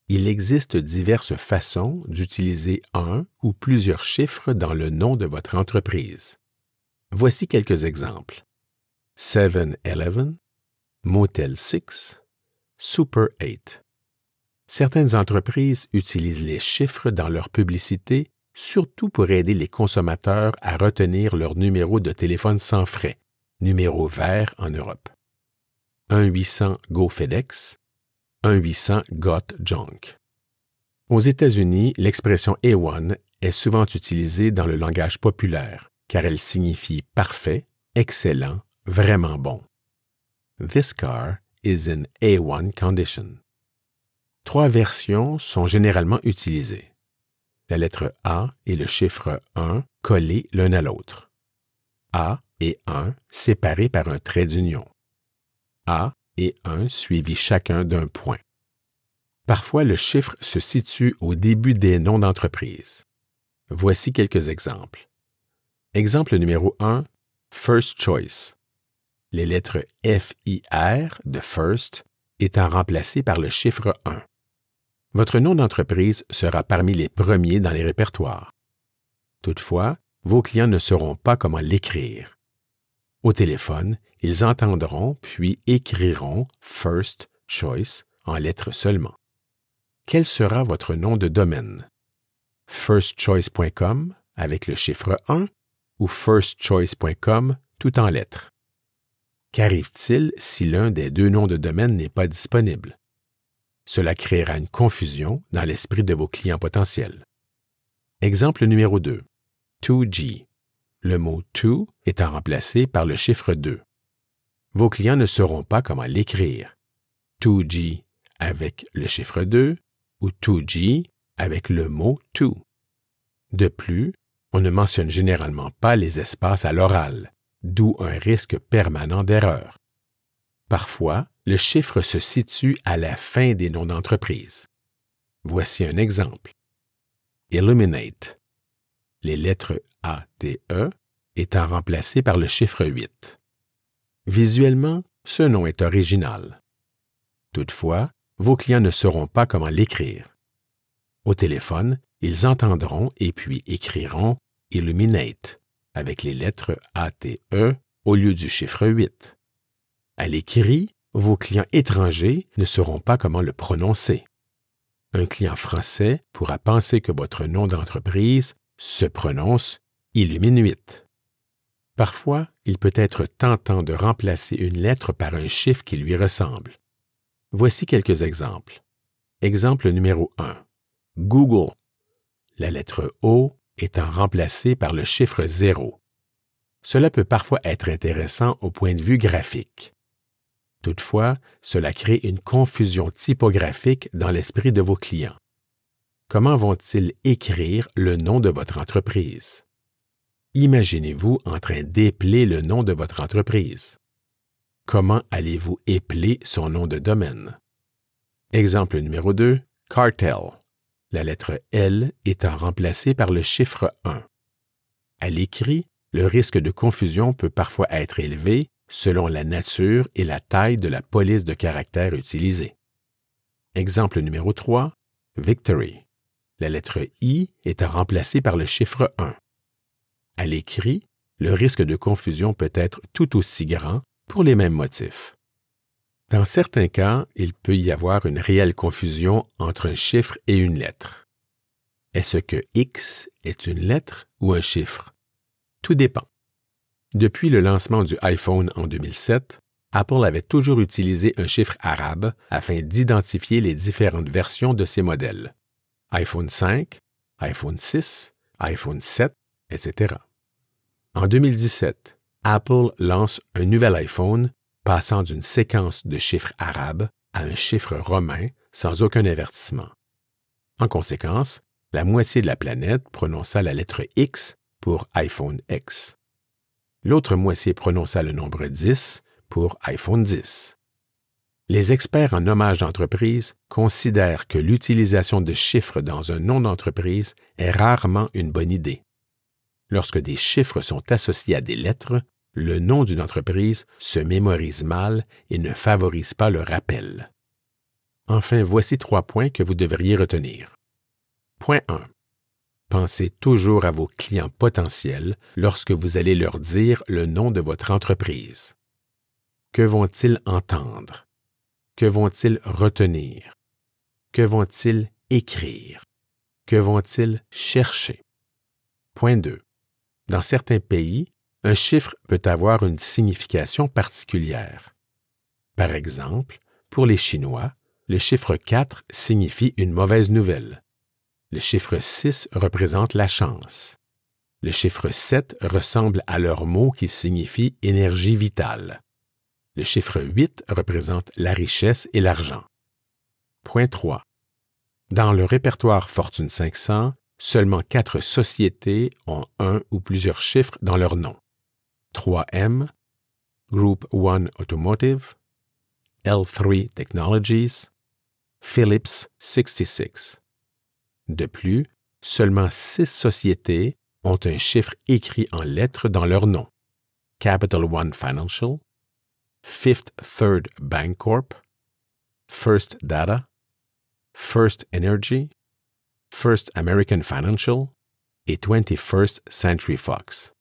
Il existe diverses façons d'utiliser un ou plusieurs chiffres dans le nom de votre entreprise. Voici quelques exemples. 7-Eleven, Motel 6, Super 8. Certaines entreprises utilisent les chiffres dans leur publicité, surtout pour aider les consommateurs à retenir leur numéro de téléphone sans frais, numéro vert en Europe. 1-800-GO FedEx, 1-800-GOT Junk. Aux États-Unis, l'expression A1 est souvent utilisée dans le langage populaire, car elle signifie parfait, excellent, vraiment bon. This car is in A1 condition. 3 versions sont généralement utilisées. La lettre A et le chiffre 1 collés l'un à l'autre. A et 1 séparés par un trait d'union. A et 1 suivis chacun d'un point. Parfois, le chiffre se situe au début des noms d'entreprise. Voici quelques exemples. Exemple numéro 1, First Choice. Les lettres F-I-R de First étant remplacées par le chiffre 1. Votre nom d'entreprise sera parmi les premiers dans les répertoires. Toutefois, vos clients ne sauront pas comment l'écrire. Au téléphone, ils entendront puis écriront First Choice en lettres seulement. Quel sera votre nom de domaine? firstchoice.com avec le chiffre 1 ou firstchoice.com tout en lettres? Qu'arrive-t-il si l'un des deux noms de domaine n'est pas disponible? Cela créera une confusion dans l'esprit de vos clients potentiels. Exemple numéro 2. 2G. Le mot to étant remplacé par le chiffre 2. Vos clients ne sauront pas comment l'écrire. 2G avec le chiffre 2 ou 2G avec le mot to. De plus, on ne mentionne généralement pas les espaces à l'oral, d'où un risque permanent d'erreur. Parfois, le chiffre se situe à la fin des noms d'entreprise. Voici un exemple. Illuminate. Les lettres A-T-E étant remplacées par le chiffre 8. Visuellement, ce nom est original. Toutefois, vos clients ne sauront pas comment l'écrire. Au téléphone, ils entendront et puis écriront Illuminate avec les lettres A-T-E au lieu du chiffre 8. À l'écrit, vos clients étrangers ne sauront pas comment le prononcer. Un client français pourra penser que votre nom d'entreprise se prononce Illuminuit. Parfois, il peut être tentant de remplacer une lettre par un chiffre qui lui ressemble. Voici quelques exemples. Exemple numéro 1. Google. La lettre O étant remplacée par le chiffre 0. Cela peut parfois être intéressant au point de vue graphique. Toutefois, cela crée une confusion typographique dans l'esprit de vos clients. Comment vont-ils écrire le nom de votre entreprise? Imaginez-vous en train d'épeler le nom de votre entreprise. Comment allez-vous épeler son nom de domaine? Exemple numéro 2, Cartel. La lettre L étant remplacée par le chiffre 1. À l'écrit, le risque de confusion peut parfois être élevé selon la nature et la taille de la police de caractères utilisée. Exemple numéro 3, Victory. La lettre I étant remplacée par le chiffre 1. À l'écrit, le risque de confusion peut être tout aussi grand pour les mêmes motifs. Dans certains cas, il peut y avoir une réelle confusion entre un chiffre et une lettre. Est-ce que X est une lettre ou un chiffre? Tout dépend. Depuis le lancement du iPhone en 2007, Apple avait toujours utilisé un chiffre arabe afin d'identifier les différentes versions de ses modèles. iPhone 5, iPhone 6, iPhone 7, etc. En 2017, Apple lance un nouvel iPhone passant d'une séquence de chiffres arabes à un chiffre romain sans aucun avertissement. En conséquence, la moitié de la planète prononça la lettre X pour iPhone X. L'autre moitié prononça le nombre 10 pour iPhone 10. Les experts en nommage d'entreprise considèrent que l'utilisation de chiffres dans un nom d'entreprise est rarement une bonne idée. Lorsque des chiffres sont associés à des lettres, le nom d'une entreprise se mémorise mal et ne favorise pas le rappel. Enfin, voici 3 points que vous devriez retenir. Point 1. Pensez toujours à vos clients potentiels lorsque vous allez leur dire le nom de votre entreprise. Que vont-ils entendre? Que vont-ils retenir? Que vont-ils écrire? Que vont-ils chercher? Point 2. Dans certains pays, un chiffre peut avoir une signification particulière. Par exemple, pour les Chinois, le chiffre 4 signifie une mauvaise nouvelle. Le chiffre 6 représente la chance. Le chiffre 7 ressemble à leur mot qui signifie énergie vitale. Le chiffre 8 représente la richesse et l'argent. Point 3. Dans le répertoire Fortune 500, seulement 4 sociétés ont un ou plusieurs chiffres dans leur nom. 3M, Group One Automotive, L3 Technologies, Phillips 66. De plus, seulement 6 sociétés ont un chiffre écrit en lettres dans leur nom. Capital One Financial, Fifth Third Bancorp, First Data, First Energy, First American Financial et 21st Century Fox.